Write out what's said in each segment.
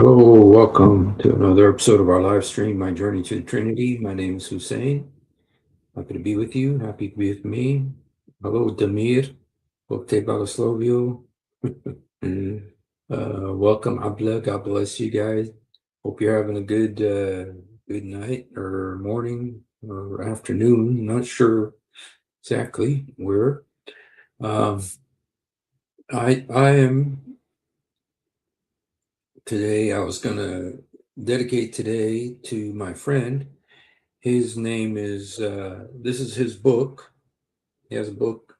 Hello, welcome to another episode of our live stream, My Journey to the Trinity. My name is Hussein. Happy to be with you. Happy to be with me. Hello, Damir. Bog te blagoslovio. Welcome, Abla. God bless you guys. Hope you're having a good night or morning or afternoon. Not sure exactly where. I am today. I was gonna dedicate today to my friend. His name is, this is his book. He has a book.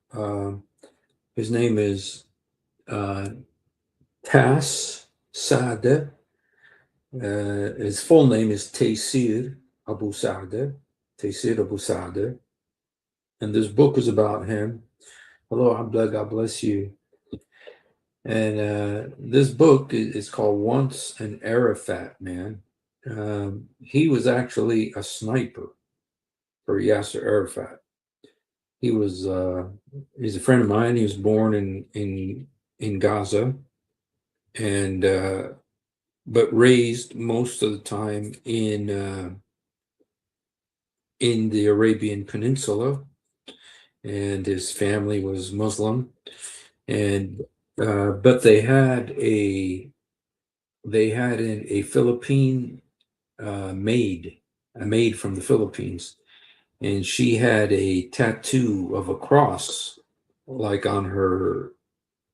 His name is Saadeh. His full name is Taysir Abu Saadeh. Taysir Abu Saadeh. And this book is about him. Hello, Abdullah, God bless you. And this book is called Once an Arafat Man. He was actually a sniper for Yasser Arafat. He's a friend of mine. He was born in Gaza, and but raised most of the time in the Arabian Peninsula, and his family was Muslim, and but they had a Philippine maid, a maid from the Philippines, and she had a tattoo of a cross like on her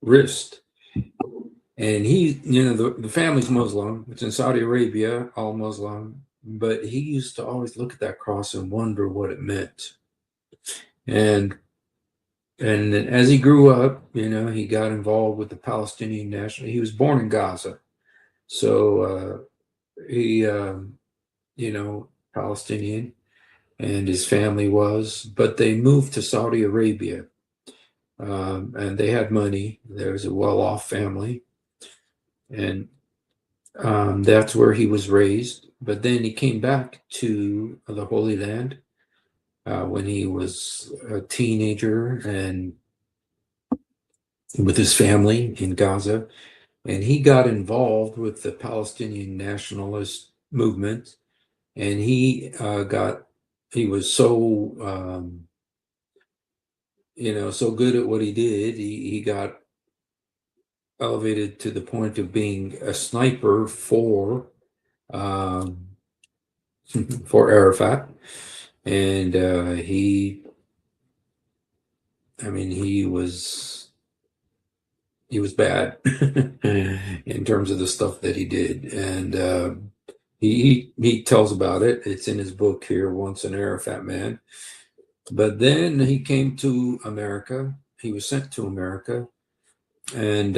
wrist. And the family's Muslim. It's in Saudi Arabia, all Muslim. But he used to always look at that cross and wonder what it meant. And as he grew up, he got involved with the Palestinian National. He was born in Gaza, so he, Palestinian, and his family was. But they moved to Saudi Arabia, and they had money. There was a well-off family. And that's where he was raised. But then he came back to the Holy Land when he was a teenager and with his family in Gaza. And he got involved with the Palestinian nationalist movement. And he was so, so good at what he did. He got elevated to the point of being a sniper for Arafat, and he was bad in terms of the stuff that he did, and he tells about it. It's in his book here, Once an Arafat Man. But then he came to America. He was sent to America, and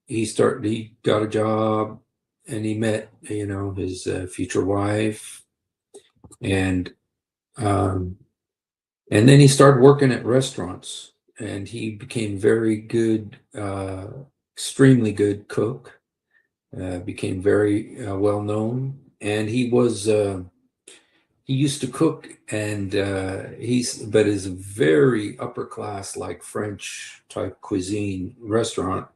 he got a job, and he met his future wife, and then he started working at restaurants, and he became very good, extremely good cook, became very well known, and he used to cook, and but is a very upper class, like French type cuisine restaurant,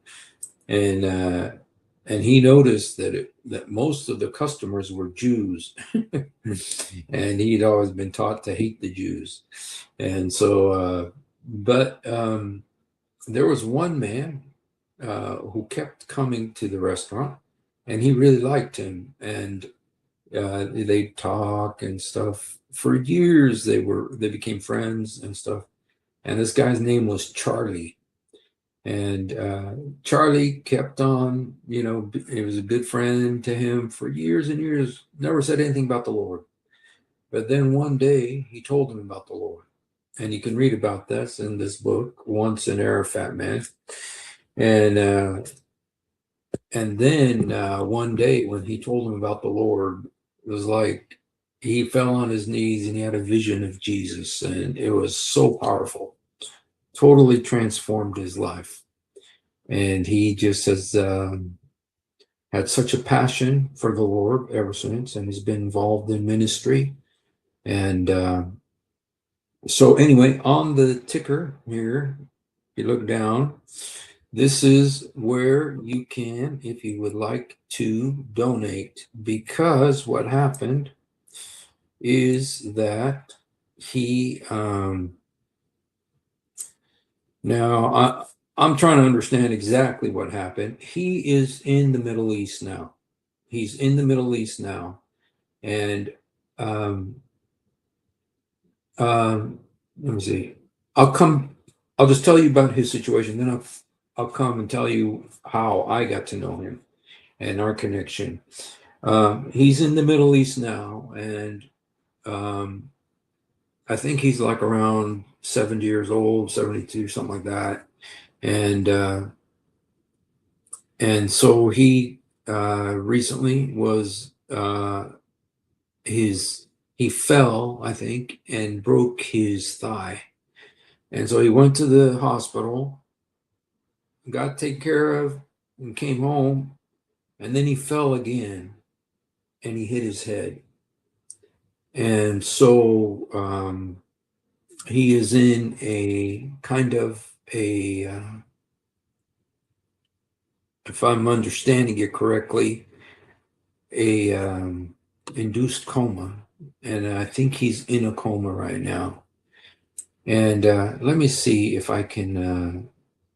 and he noticed that most of the customers were Jews, and he'd always been taught to hate the Jews, and so but there was one man who kept coming to the restaurant, and he really liked him, and they talk and stuff for years. They became friends and stuff, and this guy's name was Charlie. And Charlie kept on, he was a good friend to him for years and years, never said anything about the Lord. But then one day he told him about the Lord. And you can read about this in this book, Once an Arafat Man. And then one day when he told him about the Lord, it was like he fell on his knees and he had a vision of Jesus. And it was so powerful, totally transformed his life. And he just has had such a passion for the Lord ever since, and has been involved in ministry. And so anyway, on the ticker here, if you look down, this is where you can, if you would like to donate, because what happened is that he now I'm trying to understand exactly what happened. He is in the Middle East now. He's in the Middle East now, and um, let me see. I'll come. I'll just tell you about his situation. Then I'll come and tell you how I got to know him and our connection. He's in the Middle East now, and um, I think he's like around 70 years old, 72, something like that. And so he recently was his he fell, I think, and broke his thigh. And so he went to the hospital, got taken care of, and came home. And then he fell again and he hit his head. And so he is in a kind of a, if I'm understanding it correctly, a induced coma. And I think he's in a coma right now. And let me see if I can.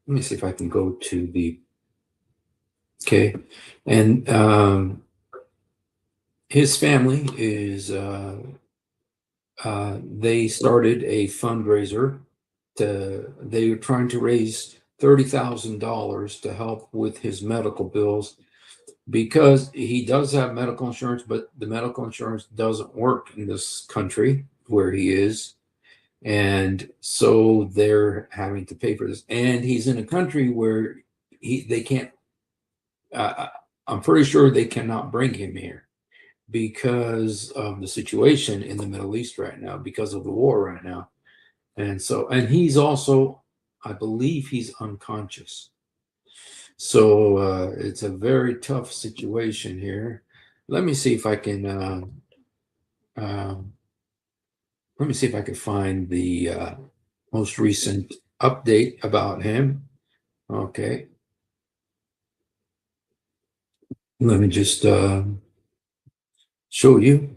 Let me see if I can go to the. Okay, and his family is. They started a fundraiser. They were trying to raise $30,000 to help with his medical bills because he does have medical insurance, but the medical insurance doesn't work in this country where he is. And so they're having to pay for this. And he's in a country where they can't, I'm pretty sure they cannot bring him here because of the situation in the Middle East right now, because of the war right now. And so, and he's also, I believe he's unconscious. So it's a very tough situation here. Let me see if I can, um, let me see if I can find the most recent update about him. Okay. Let me just show you.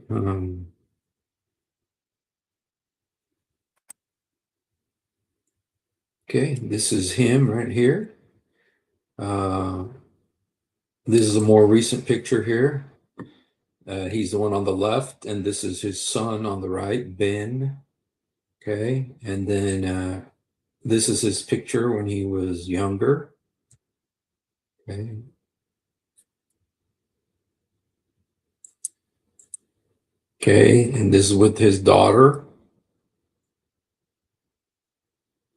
Okay, this is him right here. Uh, this is a more recent picture here. He's the one on the left, and this is his son on the right, Ben. Okay, and then this is his picture when he was younger. Okay. Okay, and this is with his daughter.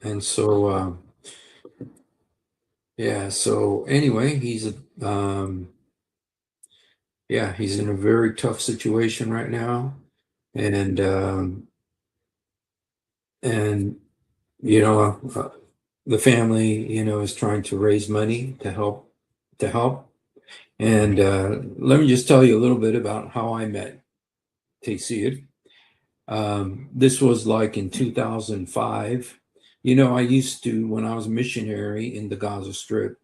And so, yeah, so anyway, yeah, he's in a very tough situation right now. And, and, you know, the family, is trying to raise money to help. And let me just tell you a little bit about how I met Taysir. This was like in 2005. I used to, when I was a missionary in the Gaza Strip,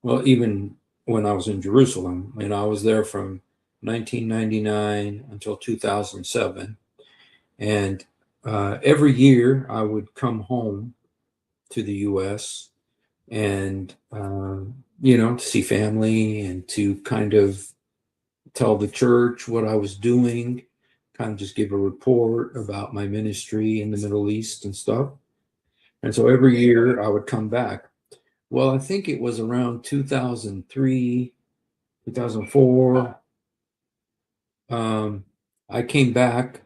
well, even when I was in Jerusalem, and I was there from 1999 until 2007. And every year I would come home to the US and, to see family and to kind of tell the church what I was doing, kind of just give a report about my ministry in the Middle East and stuff. And so every year I would come back. Well, I think it was around 2003, 2004. I came back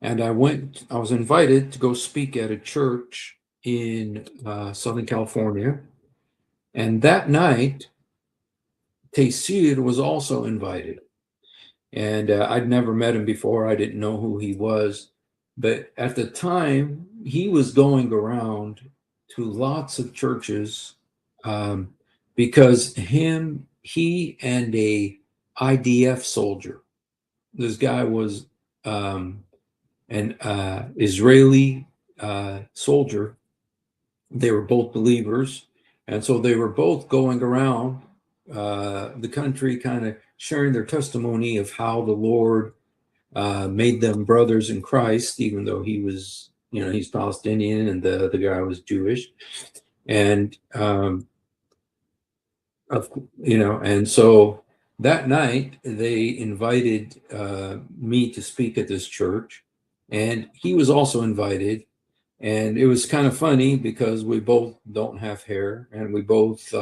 and I was invited to go speak at a church in Southern California. And that night, Taysir was also invited. And I'd never met him before. I didn't know who he was. But at the time, he was going around to lots of churches because he and a IDF soldier, this guy was an Israeli soldier. They were both believers, And so they were both going around the country, kind of sharing their testimony of how the Lord made them brothers in Christ, even though he was, he's Palestinian and the other guy was Jewish. And, of, and so that night they invited me to speak at this church, and he was also invited. And it was kind of funny because we both don't have hair, and we both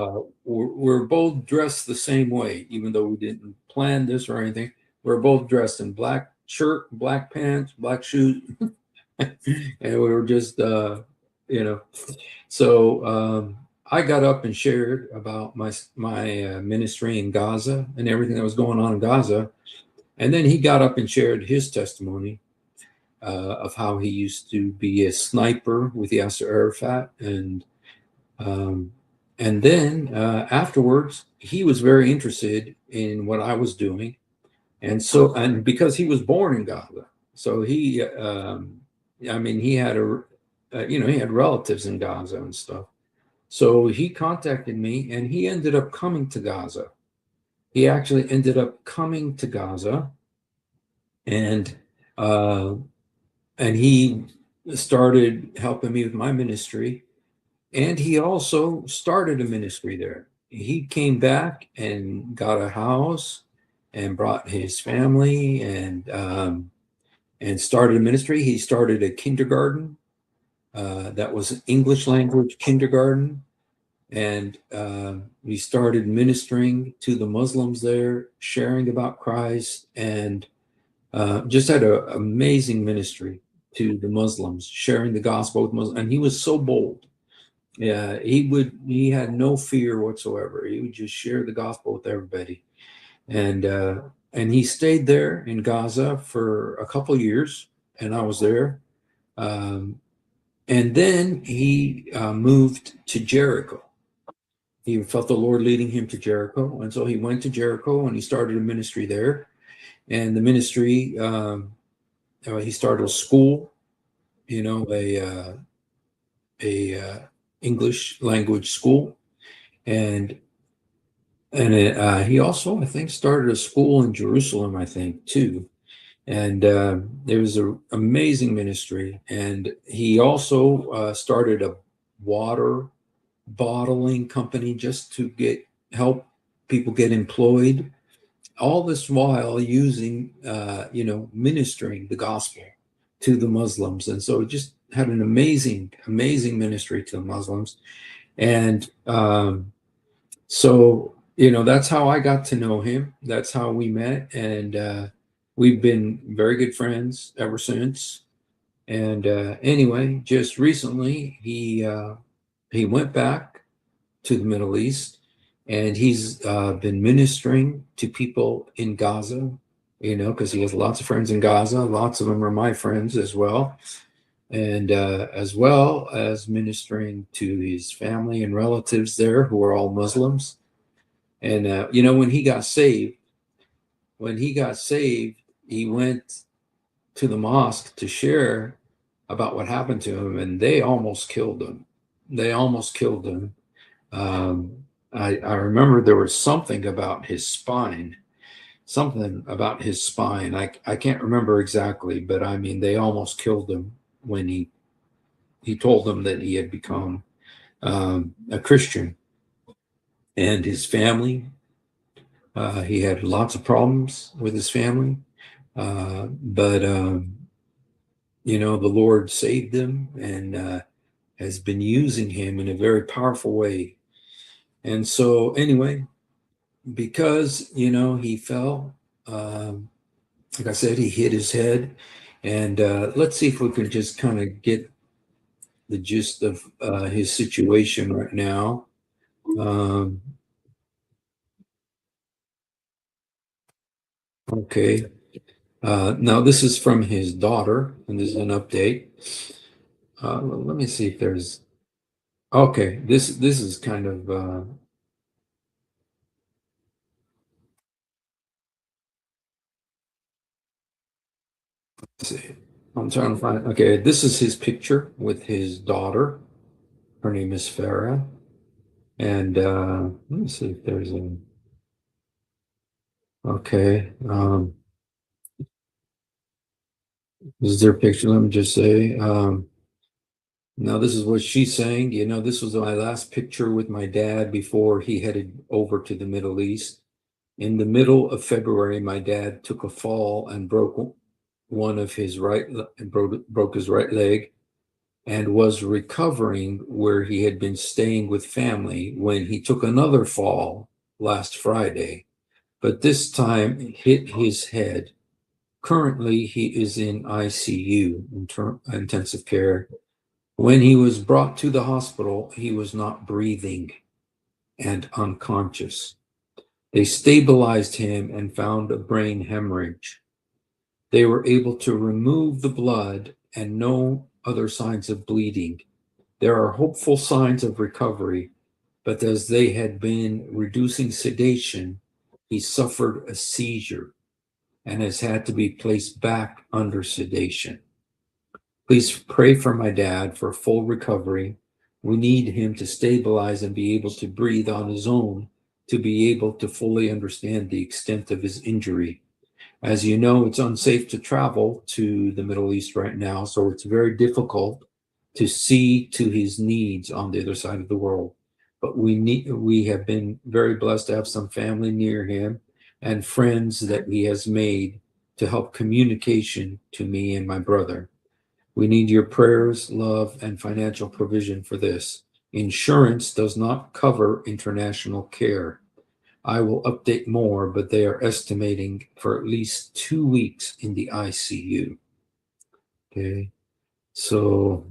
we're both dressed the same way, even though we didn't plan this or anything. We're both dressed in black shirt, black pants, black shoes, and we were just you know. So I got up and shared about my ministry in Gaza and everything that was going on in Gaza, and then he got up and shared his testimony of how he used to be a sniper with Yasser Arafat, um, and then afterwards he was very interested in what I was doing, and because he was born in Gaza, so I mean, he had he had relatives in Gaza and stuff. So he contacted me, and he ended up coming to Gaza. He actually ended up coming to Gaza, and uh, and he started helping me with my ministry, and he also started a ministry there. He came back and got a house and brought his family, and started a ministry. He started a kindergarten that was an English language kindergarten, and we started ministering to the Muslims there, sharing about Christ, and just had an amazing ministry to the Muslims, sharing the gospel with Muslims. And he was so bold. Yeah, he had no fear whatsoever. He would just share the gospel with everybody. And and he stayed there in Gaza for a couple of years, and I was there. Um, and then he moved to Jericho. He felt the Lord leading him to Jericho, and so he went to Jericho and he started a ministry there. And the ministry, he started a school, you know, a English language school, and he also, I think, started a school in Jerusalem, I think, too. And there was an amazing ministry, and he also started a water bottling company just to help people get employed. All this while using, ministering the gospel to the Muslims, and so it just had an amazing, amazing ministry to the Muslims. And so, that's how I got to know him. That's how we met, and we've been very good friends ever since. And anyway, just recently he went back to the Middle East, and he's been ministering to people in Gaza. Because he has lots of friends in Gaza. Lots of them are my friends as well, and as well as ministering to his family and relatives there who are all Muslims. And when he got saved, he went to the mosque to share about what happened to him, and they almost killed him. They almost killed him. I remember there was something about his spine, I can't remember exactly, but I mean, they almost killed him when he told them that he had become a Christian. And his family, he had lots of problems with his family, but the Lord saved him, and has been using him in a very powerful way. And so, anyway, because he fell, like I said, he hit his head. And let's see if we can just kind of get the gist of his situation right now. Um, okay. Now this is from his daughter, and this is an update. Let me see if there's. Okay, this is kind of. Let's see. I'm trying to find. Okay, this is his picture with his daughter. Her name is Farah, And let me see if there's a, okay. This is their picture. Let me just say, now this is what she's saying. This was my last picture with my dad before he headed over to the Middle East. In the middle of February, my dad took a fall and broke one of his broke his right leg, and was recovering where he had been staying with family when he took another fall last Friday, but this time hit his head. Currently, he is in ICU, intensive care. When he was brought to the hospital, he was not breathing and unconscious. They stabilized him and found a brain hemorrhage. They were able to remove the blood and no other signs of bleeding. There are hopeful signs of recovery, but as they had been reducing sedation, he suffered a seizure and has had to be placed back under sedation. Please pray for my dad for full recovery. We need him to stabilize and be able to breathe on his own to be able to fully understand the extent of his injury. As you know, it's unsafe to travel to the Middle East right now, so it's very difficult to see to his needs on the other side of the world. But we have been very blessed to have some family near him and friends that he has made to help communication to me and my brother. We need your prayers, love, and financial provision for this. Insurance does not cover international care. I will update more, but they are estimating for at least 2 weeks in the ICU. Okay, so,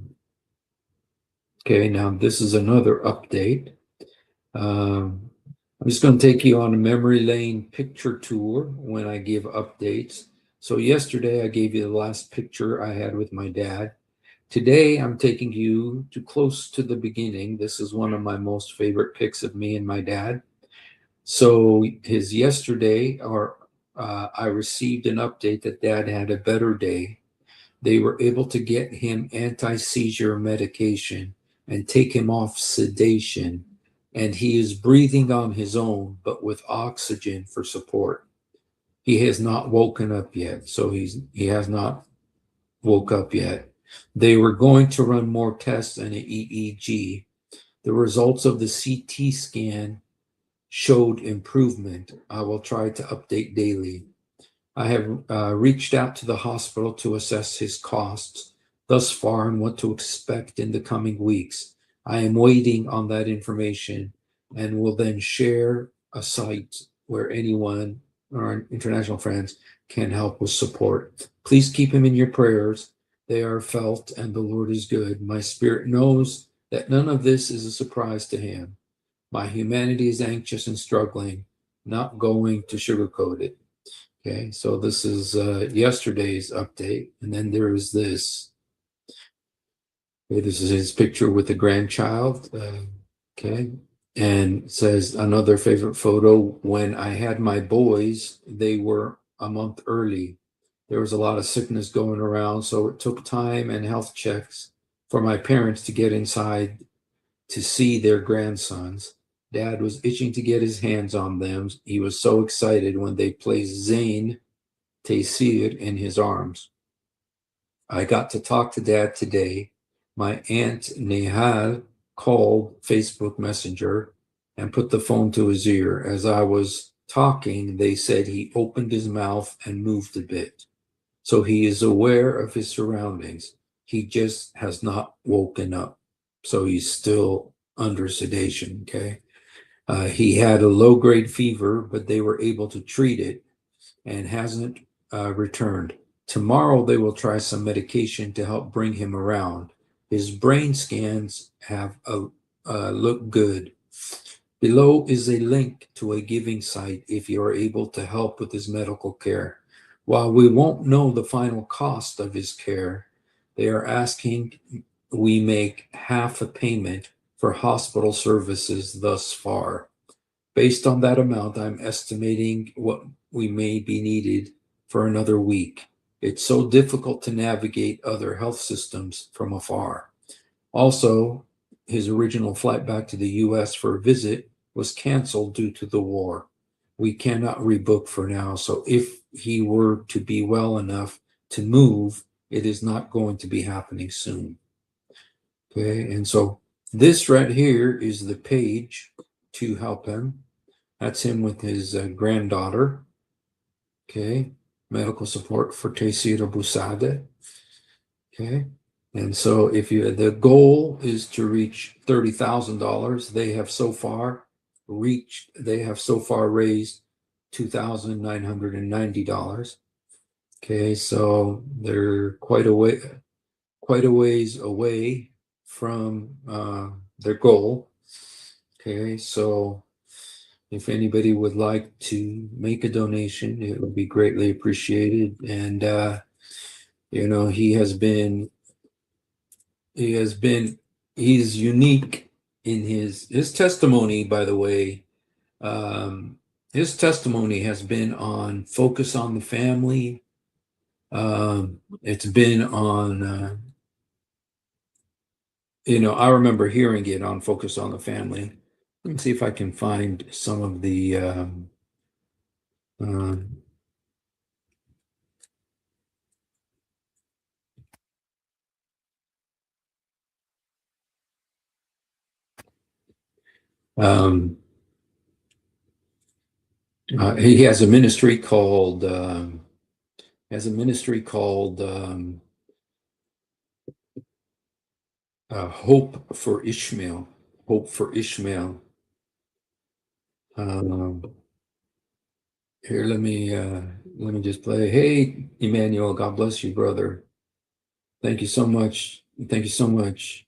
okay, now this is another update. I'm just going to take you on a memory lane picture tour when I give updates. So, yesterday I gave you the last picture I had with my dad. Today I'm taking you to close to the beginning. This is one of my most favorite pics of me and my dad. So his yesterday, or I received an update that dad had a better day. They were able to get him anti-seizure medication and take him off sedation. And he is breathing on his own, but with oxygen for support. He has not woken up yet. So he has not woke up yet. They were going to run more tests and an EEG. The results of the CT scan showed improvement. I will try to update daily. I have reached out to the hospital to assess his costs thus far and what to expect in the coming weeks. I am waiting on that information and will then share a site where anyone or our international friends can help with support. Please keep him in your prayers. They are felt and the Lord is good. My spirit knows that none of this is a surprise to him. My humanity is anxious and struggling, not going to sugarcoat it. Okay, so this is yesterday's update, and then there is this. Okay, this is his picture with the grandchild. Okay, and it says another favorite photo. When I had my boys, they were a month early. There was a lot of sickness going around, so it took time and health checks for my parents to get inside to see their grandsons. Dad was itching to get his hands on them. He was so excited when they placed Zain Taysir in his arms. I got to talk to Dad today. My aunt Nehal called Facebook Messenger and put the phone to his ear. As I was talking, they said he opened his mouth and moved a bit. So he is aware of his surroundings. He just has not woken up. So he's still under sedation. Okay. He had a low grade fever, but they were able to treat it and hasn't returned. Tomorrow they will try some medication to help bring him around. His brain scans have look good. Below is a link to a giving site if you are able to help with his medical care. While we won't know the final cost of his care, they are asking we make half a payment for hospital services thus far. Based on that amount, I'm estimating what we may be needed for another week. It's so difficult to navigate other health systems from afar. Also, his original flight back to the U.S. for a visit was canceled due to the war. We cannot rebook for now. So if he were to be well enough to move, it is not going to be happening soon. Okay, and so this right here is the page to help him. That's him with his granddaughter. Okay, medical support for Taysir Abu Saadeh. Okay, and so if you the goal is to reach $30,000, they have so far raised $2,990. Okay, so they're quite a ways away from their goal. Okay, so if anybody would like to make a donation, it would be greatly appreciated. And he's unique in his testimony, by the way. His testimony has been on Focus on the Family. It's been on I remember hearing it on Focus on the Family. Let me see if I can find some of the he has a ministry called Hope for Ishmael. Hope for Ishmael. Here, let me just play. Hey, Emmanuel, God bless you, brother. Thank you so much. Thank you so much.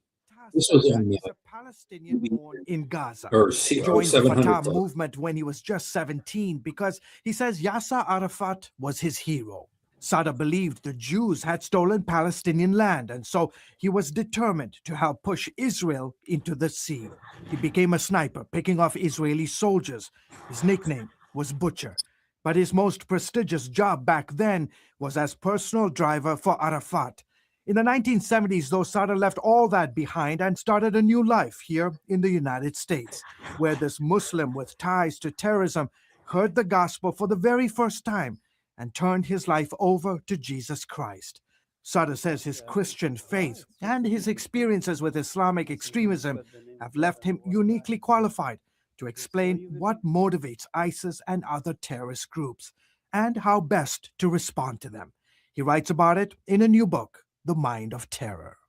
This was in a Palestinian born in Gaza. He joined the Fatah movement when he was just 17 because he says Yasser Arafat was his hero. Saadeh believed the Jews had stolen Palestinian land, and so he was determined to help push Israel into the sea. He became a sniper, picking off Israeli soldiers. His nickname was Butcher. But his most prestigious job back then was as personal driver for Arafat. In the 1970s, though, Saadeh left all that behind and started a new life here in the United States, where this Muslim with ties to terrorism heard the gospel for the very first time and turned his life over to Jesus Christ. Saadeh says his Christian faith and his experiences with Islamic extremism have left him uniquely qualified to explain what motivates ISIS and other terrorist groups and how best to respond to them. He writes about it in a new book, The Mind of Terror.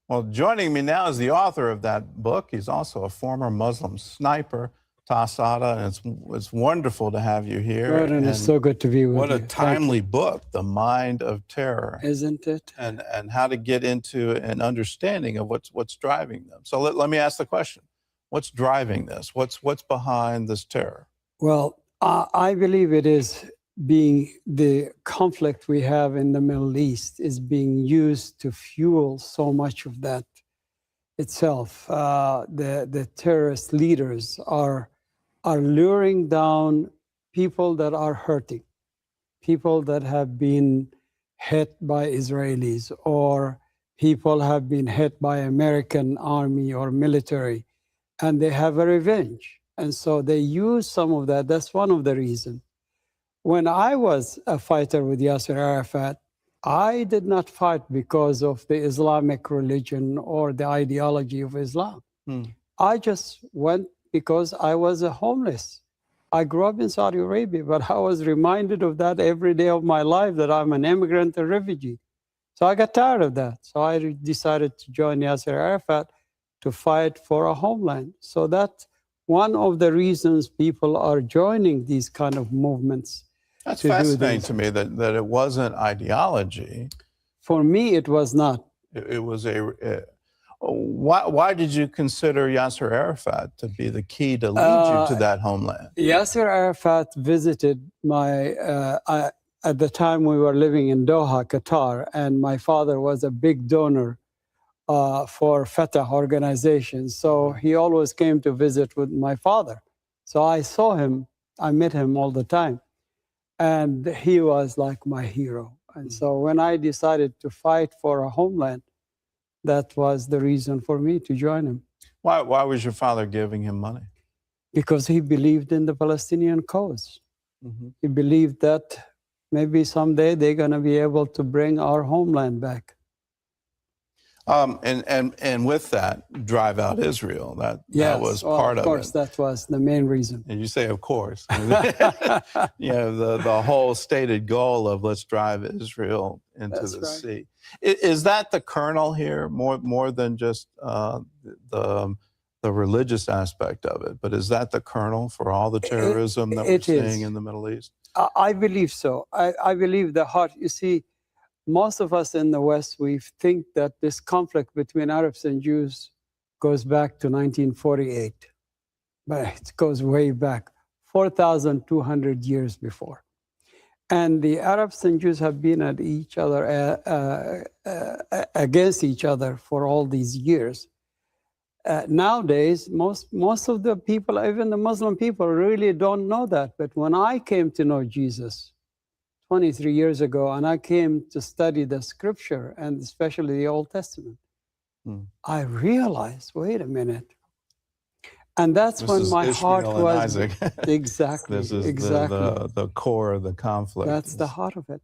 Well, joining me now is the author of that book. He's also a former Muslim sniper, Saadeh, and it's wonderful to have you here. Right, and it's so good to be with you. What a timely book, The Mind of Terror. Isn't it? And how to get into an understanding of what's driving them. So let me ask the question. What's driving this? What's behind this terror? Well, I believe it is the conflict we have in the Middle East is being used to fuel so much of that itself. The terrorist leaders are luring down people that are hurting, people that have been hit by Israelis, or people have been hit by American army or military, and they have a revenge. And so they use some of that. That's one of the reasons. When I was a fighter with Yasser Arafat, I did not fight because of the Islamic religion or the ideology of Islam. I just went because I was a homeless. I grew up in Saudi Arabia, but I was reminded of that every day of my life, that I'm an immigrant and refugee. So I got tired of that. So I decided to join Yasser Arafat to fight for a homeland. So that's one of the reasons people are joining these kind of movements. That's fascinating to me that it wasn't ideology. For me, it was not. It was why did you consider Yasser Arafat to be the key to lead you to that homeland? Yasser Arafat visited at the time we were living in Doha, Qatar, and my father was a big donor for Fatah organizations. So he always came to visit with my father. So I saw him, I met him all the time. And he was like my hero. And so when I decided to fight for a homeland, that was the reason for me to join him, Why was your father giving him money? because he believed in the Palestinian cause. Mm-hmm. He believed that maybe someday they're going to be able to bring our homeland back. And with that, drive out Israel. That was part of it. Of course, that was the main reason. And you say, of course. The whole stated goal of let's drive Israel into the sea. Is that the kernel here, more than just the religious aspect of it? But is that the kernel for all the terrorism that we're seeing in the Middle East? I believe so. I believe the heart, you see, most of us in the West, we think that this conflict between Arabs and Jews goes back to 1948. But it goes way back, 4,200 years before. And the Arabs and Jews have been at each other, against each other for all these years. Nowadays, most of the people, even the Muslim people, really don't know that. But when I came to know Jesus 23 years ago, and I came to study the scripture, and especially the Old Testament, I realized, wait a minute. And that's when my heart was exactly. This is exactly the core of the conflict. That's the heart of it,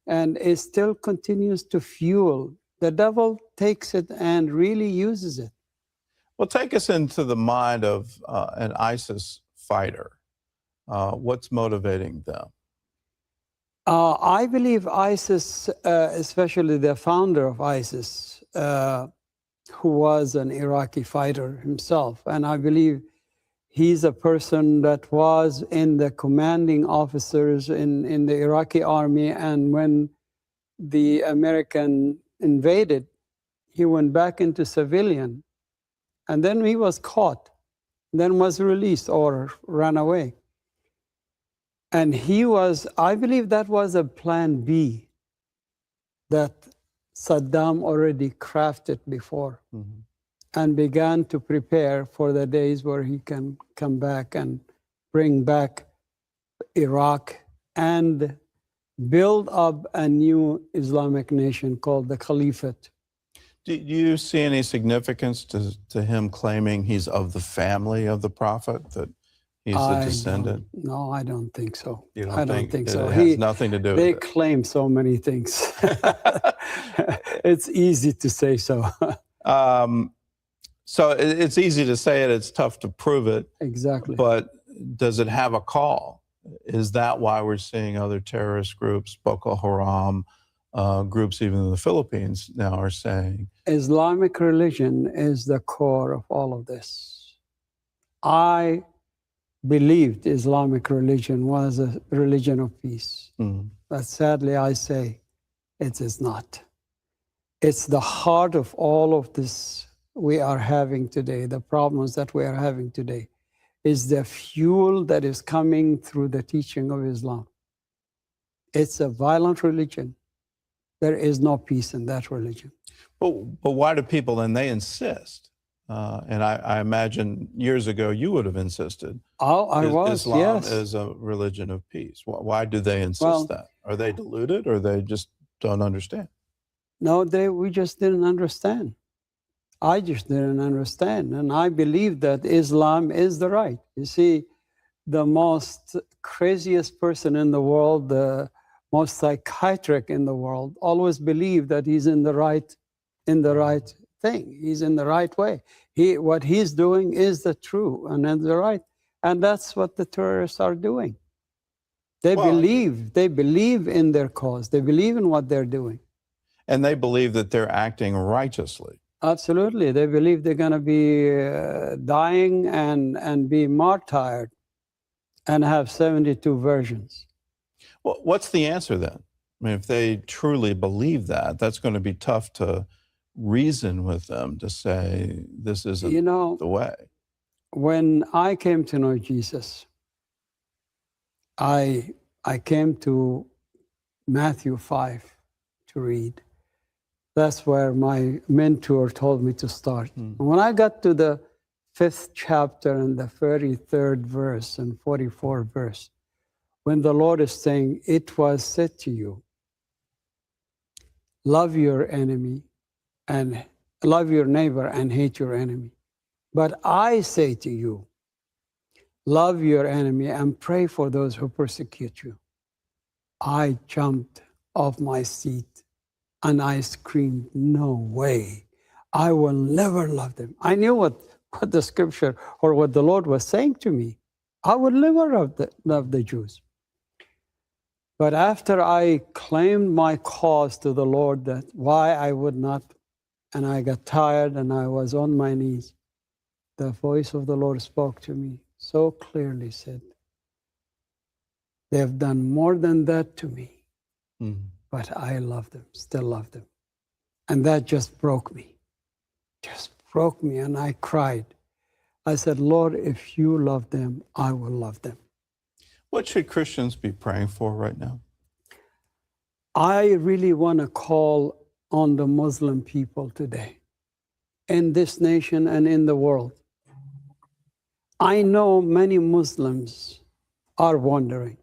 and it still continues to fuel. The devil takes it and really uses it. Well, take us into the mind of an ISIS fighter. What's motivating them? I believe ISIS, especially the founder of ISIS, who was an Iraqi fighter himself, and I believe he's a person that was in the commanding officers in the Iraqi army, and when the American invaded, he went back into civilian, and then he was caught, then was released or ran away. And I believe that was a plan B that Saddam already crafted before, and began to prepare for the days where he can come back and bring back Iraq and build up a new Islamic nation called the Caliphate. Do you see any significance to him claiming he's of the family of the Prophet, that he's a descendant? No, I don't think so. You don't I don't think so. It has nothing to do with it? They claim so many things. It's easy to say so. So it's easy to say it, it's tough to prove it. Exactly. But does it have a call? Is that why we're seeing other terrorist groups, Boko Haram, groups even in the Philippines now are saying? Islamic religion is the core of all of this. I believed Islamic religion was a religion of peace. But sadly, I say it is not. It's the heart of all of this we are having today, the problems that we are having today, is the fuel that is coming through the teaching of Islam. It's a violent religion. There is no peace in that religion. But why do people, then they insist? And I imagine years ago you would have insisted. Islam yes. is a religion of peace. Why do they insist that? Are they deluded, or they just don't understand? No, we just didn't understand. I just didn't understand. And I believe that Islam is the right. You see, the most craziest person in the world, the most psychiatric in the world, always believed that he's in the right thing. He's in the right way. What he's doing is the true and the right. And that's what the terrorists are doing. They believe in their cause. They believe in what they're doing. And they believe that they're acting righteously. Absolutely. They believe they're going to be dying and be martyred and have 72 versions. Well, what's the answer then? I mean, if they truly believe that, that's going to be tough to reason with them, to say this isn't the way. When I came to know Jesus, I came to Matthew 5 to read. That's where my mentor told me to start. When I got to the 5th chapter and the 33rd verse and 44th verse, when the Lord is saying, it was said to you, love your enemy and love your neighbor and hate your enemy. But I say to you, love your enemy and pray for those who persecute you. I jumped off my seat and I screamed, no way. I will never love them. I knew what the scripture or what the Lord was saying to me. I would never love the Jews. But after I claimed my cause to the Lord, that why I would not, and I got tired and I was on my knees, the voice of the Lord spoke to me so clearly, said, they have done more than that to me, but I love them, still love them. And that just broke me, and I cried. I said, Lord, if you love them, I will love them. What should Christians be praying for right now? I really want to call on the Muslim people today, in this nation and in the world. I know many Muslims are wondering.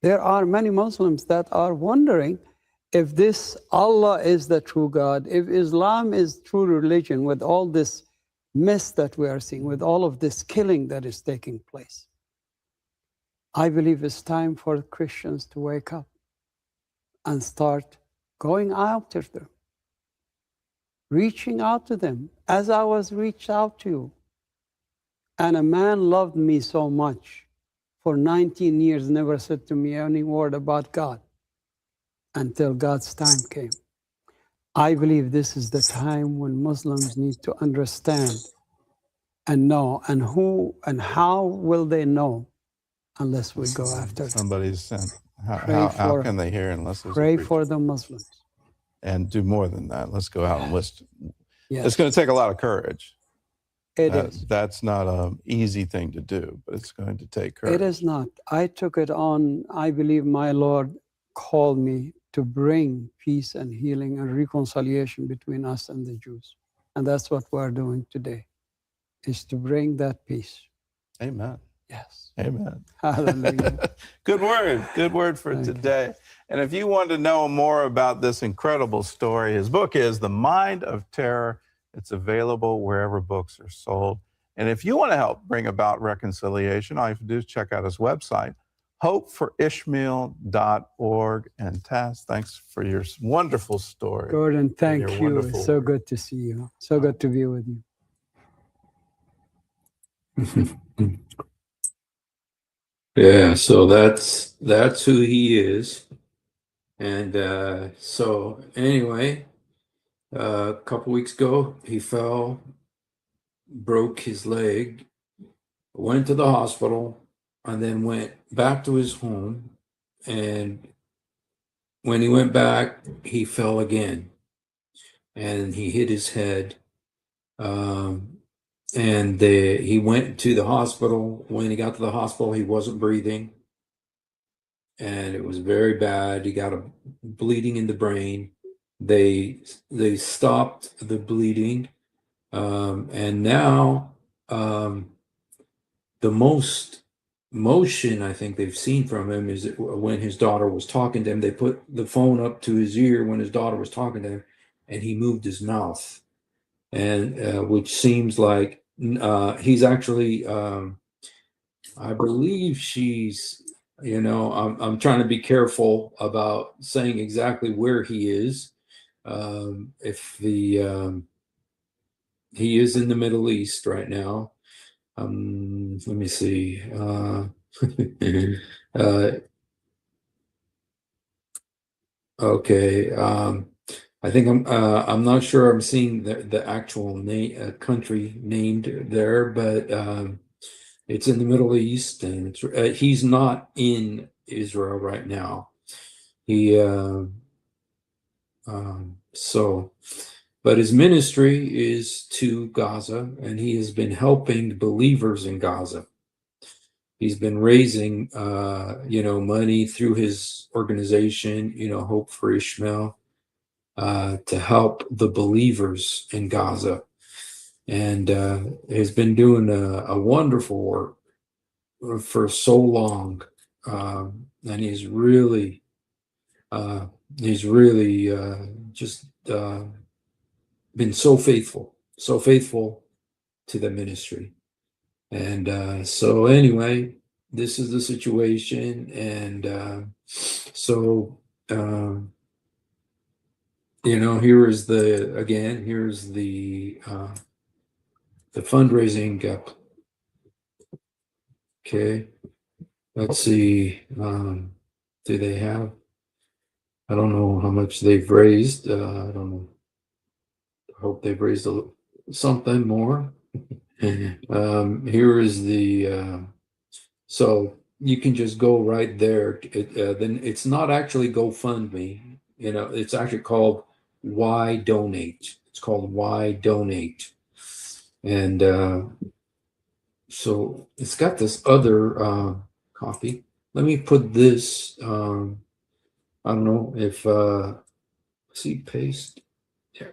There are many Muslims that are wondering if this Allah is the true God, if Islam is true religion, with all this mess that we are seeing, with all of this killing that is taking place. I believe it's time for Christians to wake up and start going after them, reaching out to them, as I was reached out to you. And a man loved me so much, for 19 years never said to me any word about God until God's time came. I believe this is the time when Muslims need to understand and know. And who and how will they know unless we go after them? Somebody's sent. How can they hear unless there's pray a preacher? for the Muslims. And do more than that. Let's go out and list. Yes. It's going to take a lot of courage. It is. That's not an easy thing to do, but it's going to take courage. It is not. I took it on. I believe my Lord called me to bring peace and healing and reconciliation between us and the Jews. And that's what we're doing today, is to bring that peace. Amen. Yes. Amen. Hallelujah. Good word. Good word for today. And if you want to know more about this incredible story, his book is The Mind of Terror. It's available wherever books are sold. And if you want to help bring about reconciliation, all you have to do is check out his website, hopeforishmael.org. And Taz, thanks for your wonderful story. Gordon, thank you. It's so good to see you. So good to be with you. Yeah, so that's who he is. And so anyway, a couple weeks ago, he fell, broke his leg, went to the hospital, and then went back to his home. And when he went back, he fell again, and he hit his head. And he went to the hospital. When he got to the hospital, he wasn't breathing, and it was very bad. He got a bleeding in the brain. They stopped the bleeding, and now the most motion I think they've seen from him is when his daughter was talking to him. They put the phone up to his ear when his daughter was talking to him, and he moved his mouth, and which seems like he's actually I believe she's, I'm trying to be careful about saying exactly where he is. If he is in the Middle East right now. Let me see. Okay. I think I'm not sure I'm seeing the actual country named there, but it's in the Middle East, and he's not in Israel right now. But his ministry is to Gaza, and he has been helping believers in Gaza. He's been raising, money through his organization, Hope for Ishmael, to help the believers in Gaza, and has been doing a wonderful work for so long, and he's really just been so faithful to the ministry. And so anyway, this is the situation. And so, here is here's the fundraising. Okay. Let's see. Do they have? I don't know how much they've raised. I don't know. I hope they've raised something more. Here is the. So you can just go right there. Then it's not actually GoFundMe. It's actually called Why Donate. It's called Why Donate, and so it's got this other copy. Let me put this. I don't know if see paste. Yeah,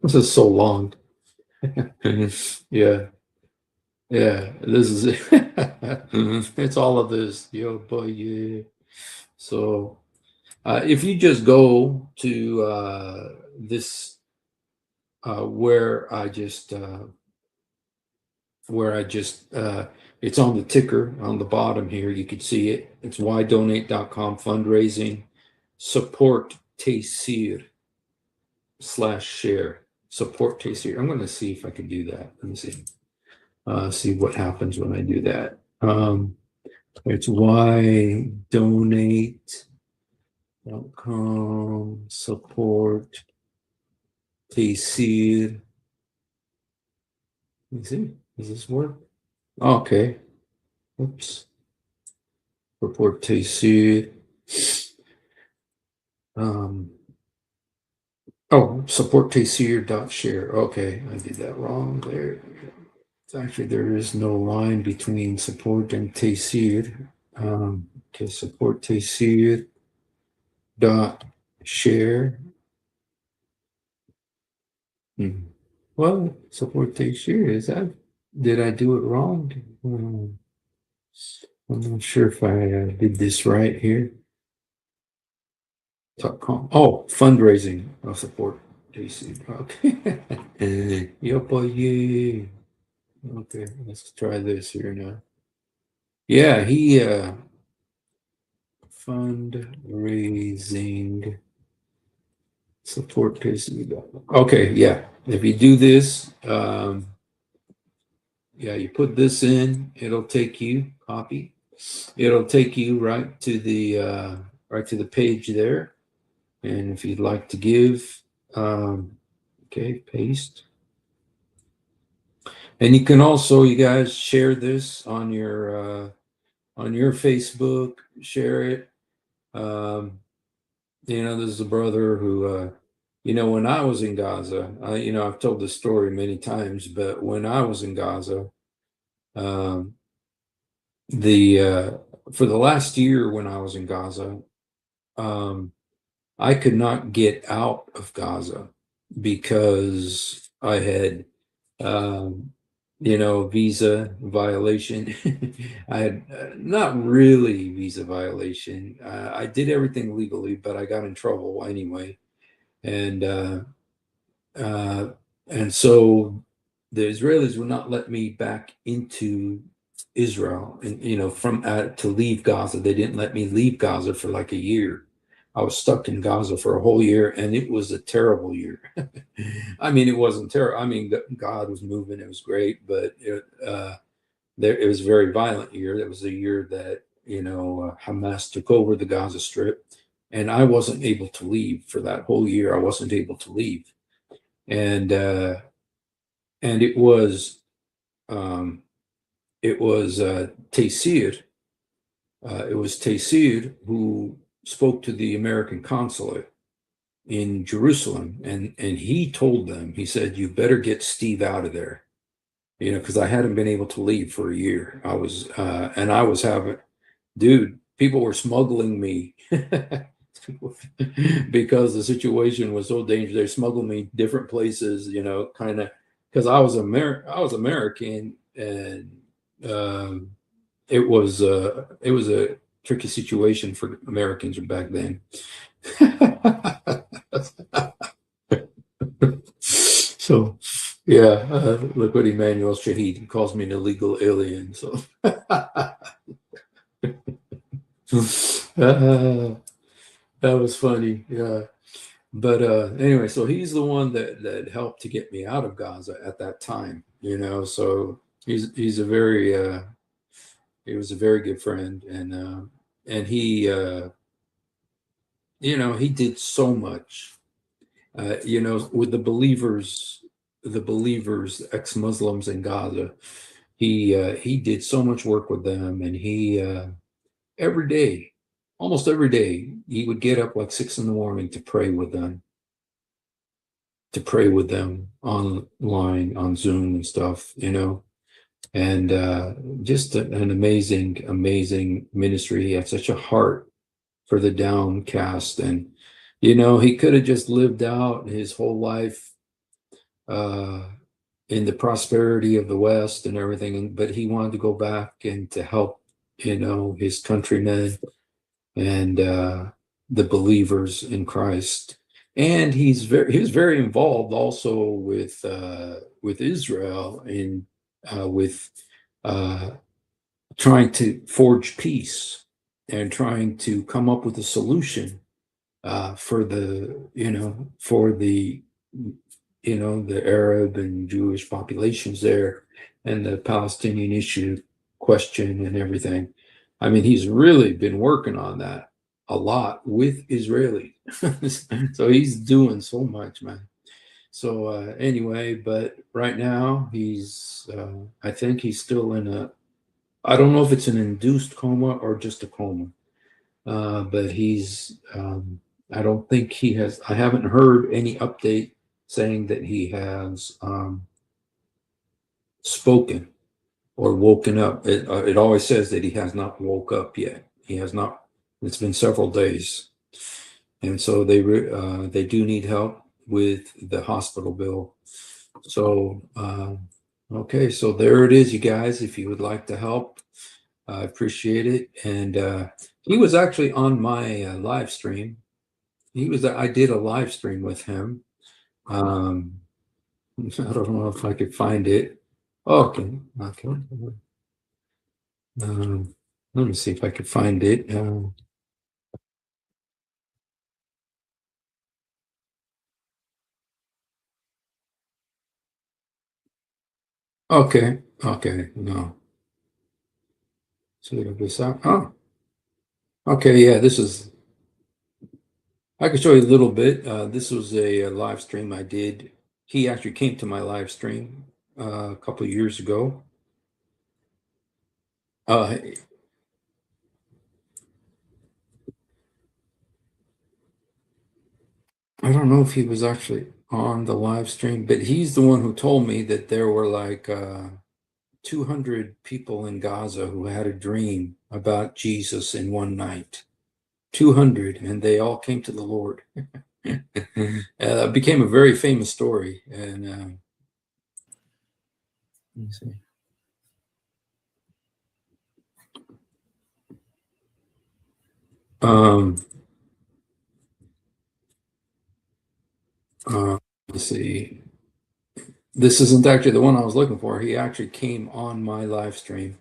this is so long. Yeah. Yeah, this is it. It's all of this, yo boy, yeah. So if you just go to this where I just it's on the ticker on the bottom here, you can see it. It's whydonate.com fundraising support Taysir /share support Taysir. I'm going to see if I can do that. Let me see. See what happens when I do that. It's whydonate.com support Taysir. Let me see. Does this work? Okay. Oops. Support Taysir. Support Taysir.share. Okay, I did that wrong there. Actually, there is no line between support and Taysir. Okay, support Taysir dot share. Well, support Taysir, is that? Did I do it wrong? I'm not sure if I did this right here. .com. Oh, fundraising. I'll support Taysir. Okay. Yep, yeah. Okay, let's try this here now. Yeah, he fundraising support Taysir. Okay, yeah. If you do this, you put this in, it'll take you copy. It'll take you right to the page there. And if you'd like to give, okay, paste. And you can also, you guys, share this on your Facebook. Share it. This is a brother who, when I was in Gaza, I've told this story many times, but when I was in Gaza, for the last year when I was in Gaza, I could not get out of Gaza because I had, visa violation. I had not really visa violation. I did everything legally, but I got in trouble anyway. And so the Israelis would not let me back into Israel, and to leave Gaza. They didn't let me leave Gaza for like a year. I was stuck in Gaza for a whole year, and it was a terrible year. I mean, it wasn't terrible. I mean, God was moving; it was great, but it was a very violent year. That was the year that Hamas took over the Gaza Strip, and I wasn't able to leave for that whole year. I wasn't able to leave, and it was Taysir. It was Taysir who spoke to the American consulate in Jerusalem, and he told them, he said, "You better get Steve out of there," because I hadn't been able to leave for a year. I was people were smuggling me because the situation was so dangerous. They smuggled me different places, kind of, because I was American, and it was a tricky situation for Americans back then. So, yeah, look what Emmanuel Shahid calls me an illegal alien. So, that was funny. Yeah. But anyway, so he's the one that helped to get me out of Gaza at that time, you know. So he's a very he was a very good friend, and he you know, he did so much, you know, with the believers, ex-Muslims in Gaza. He did so much work with them, and he every day, almost every day, he would get up like 6 in the morning to pray with them, online on Zoom and stuff, you know. And just an amazing ministry. He had such a heart for the downcast, and you know, he could have just lived out his whole life uh, in the prosperity of the West and everything, but he wanted to go back and to help, you know, his countrymen and the believers in Christ. And he was very involved also with Israel in with uh, trying to forge peace and trying to come up with a solution for the Arab and Jewish populations there, and the Palestinian issue question and everything. I mean, he's really been working on that a lot with Israelis. So he's doing so much, man. So anyway, but right now I think he's still I don't know if it's an induced coma or just a coma. But I don't think I haven't heard any update saying that he has spoken or woken up. It always says that he has not woke up yet. He has not. It's been several days, and so they do need help with the hospital bill. So okay, so there it is, you guys. If you would like to help, I appreciate it. And he was actually on my live stream. I did a live stream with him. I don't know if I could find it. Oh, okay. Let me see if I could find it. Okay, no. So this out. Oh, okay, yeah, I can show you a little bit. This was a live stream I did. He actually came to my live stream a couple of years ago. I don't know if he was actually on the live stream, but he's the one who told me that there were like 200 people in Gaza who had a dream about Jesus in one night. 200, and they all came to the Lord. It became a very famous story. And let me see. Let's see. This isn't actually the one I was looking for. He actually came on my live stream,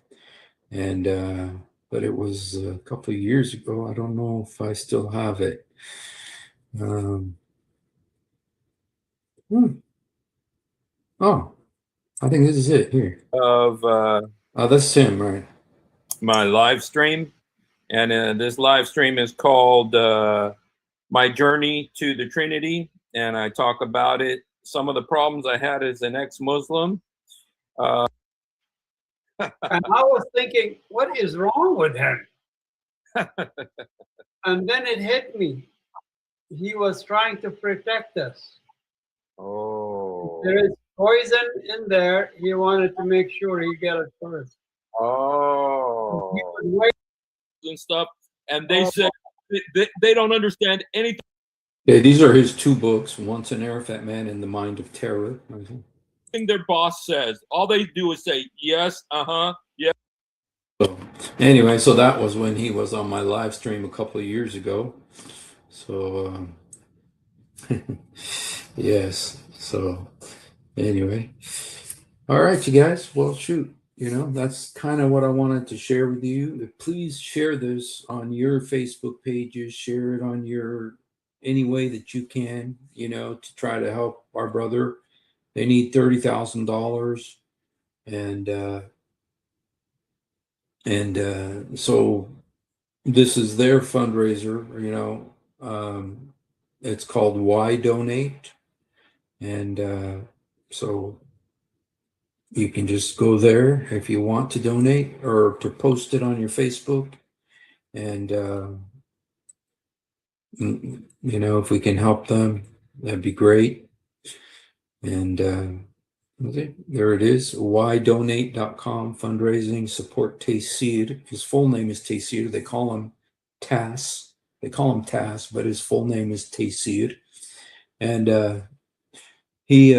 and but it was a couple of years ago. I don't know if I still have it. Oh, I think this is it here. Of That's him, right? my live stream, and this live stream is called My Journey to the Trinity, and I talk about it. Some of the problems I had as an ex-Muslim. And I was thinking, what is wrong with him? And then it hit me. He was trying to protect us. Oh. There is poison in there. He wanted to make sure he got it first. Oh. He would wait. And stuff, and they said they don't understand anything. Yeah, these are his two books, Once an Arafat Man and The Mind of Terror. Their boss says. All they do is say, yes, yeah. So anyway, so that was when he was on my live stream a couple of years ago. So yes, so Anyway, all right, you guys. Well, shoot, that's kind of what I wanted to share with you. Please share this on your Facebook pages. Share it on your any way that you can. To try to help our brother. They need $30,000, and so this is their fundraiser. It's called Why Donate, and so you can just go there if you want to donate or to post it on your Facebook, and if we can help them, that'd be great. And there it is, whydonate.com, fundraising, support Taysir. His full name is Taysir. They call him Tas. But his full name is Taysir. And he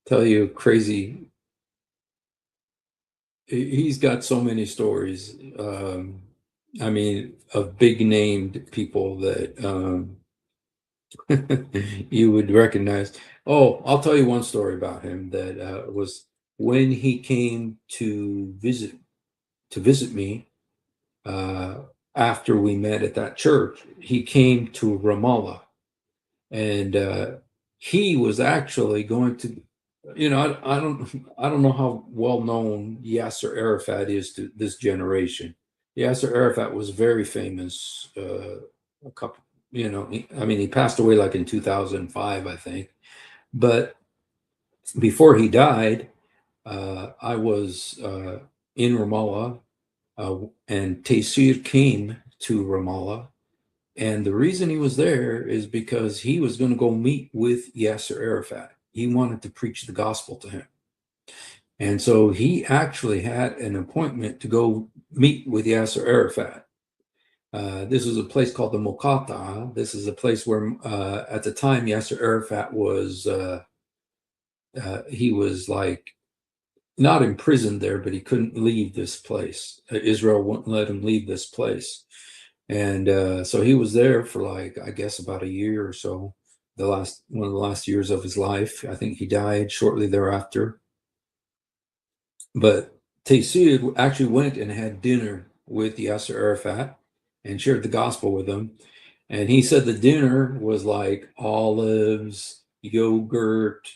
tell you crazy. He's got so many stories. I mean, of big named people that you would recognize. Oh, I'll tell you one story about him that was when he came to visit me after we met at that church. He came to Ramallah, and he was actually going to. I don't know how well known Yasser Arafat is to this generation. Yasser Arafat was very famous. A couple, he passed away like in 2005, I think. But before he died, I was in Ramallah, and Taysir came to Ramallah. And the reason he was there is because he was going to go meet with Yasser Arafat. He wanted to preach the gospel to him. And so he actually had an appointment to go meet with Yasser Arafat. This was a place called the Muqata. This is a place where, at the time, Yasser Arafat was, he was like not imprisoned there, but he couldn't leave this place. Israel wouldn't let him leave this place. And so he was there for like, I guess, about a year or so, one of the last years of his life. I think he died shortly thereafter. But Taysir actually went and had dinner with Yasser Arafat and shared the gospel with him. And he said the dinner was like olives, yogurt,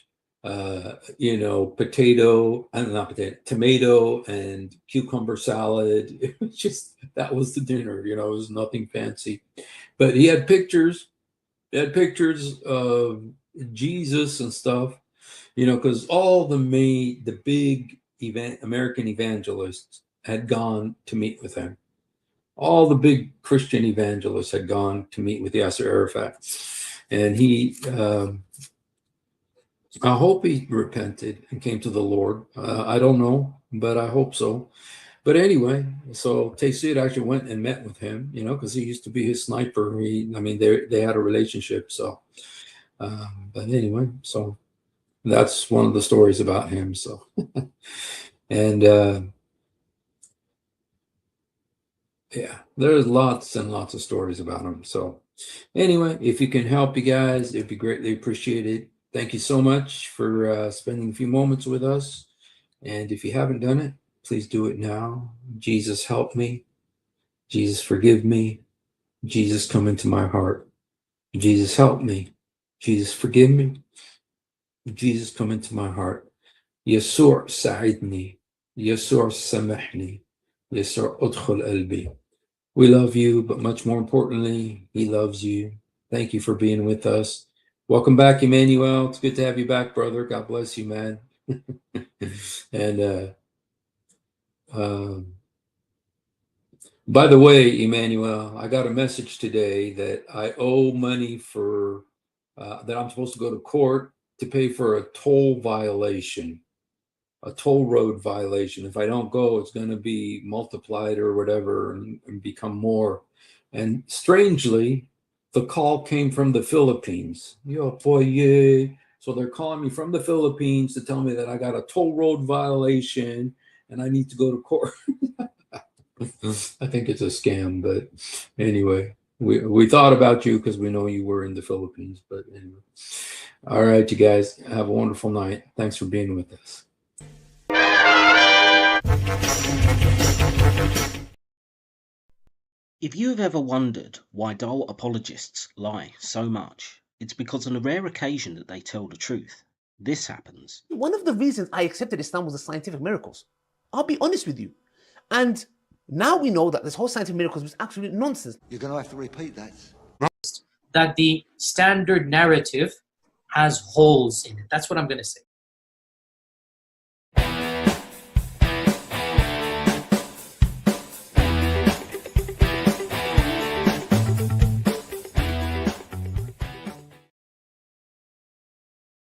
tomato and cucumber salad. It was just, that was the dinner, it was nothing fancy. But he had pictures of Jesus and stuff, because all the big American evangelists had gone to meet with him. All the big Christian evangelists had gone to meet with Yasser Arafat. And he, I hope he repented and came to the Lord. I don't know, but I hope so. But anyway, so Taysir actually went and met with him, because he used to be his sniper. They had a relationship. So, but anyway, so that's one of the stories about him. So, and yeah, there's lots and lots of stories about him. So anyway, if you can help, you guys, it'd be greatly appreciated. Thank you so much for spending a few moments with us. And if you haven't done it, please do it now. Jesus, help me. Jesus, forgive me. Jesus, come into my heart. Jesus, help me. Jesus, forgive me. Jesus, come into my heart. Yesur, sa'idni. Yesur, samahni. Yesur, udkhul qalbi. We love you, but much more importantly, he loves you. Thank you for being with us. Welcome back, Emmanuel. It's good to have you back, brother. God bless you, man. And by the way, Emmanuel, I got a message today that I owe money for that I'm supposed to go to court to pay for a toll violation, a toll road violation. If I don't go, it's going to be multiplied or whatever and become more. And strangely, the call came from the Philippines. Yo, boy, yay. So they're calling me from the Philippines to tell me that I got a toll road violation and I need to go to court. I think it's a scam, but anyway, we thought about you because we know you were in the Philippines. But anyway, all right, you guys have a wonderful night. Thanks for being with us. If you have ever wondered why dull apologists lie so much, it's because on a rare occasion that they tell the truth, this happens. One of the reasons I accepted Islam was the scientific miracles. I'll be honest with you. And now we know that this whole scientific miracles was absolute nonsense. You're going to have to repeat that. That the standard narrative has holes in it. That's what I'm going to say.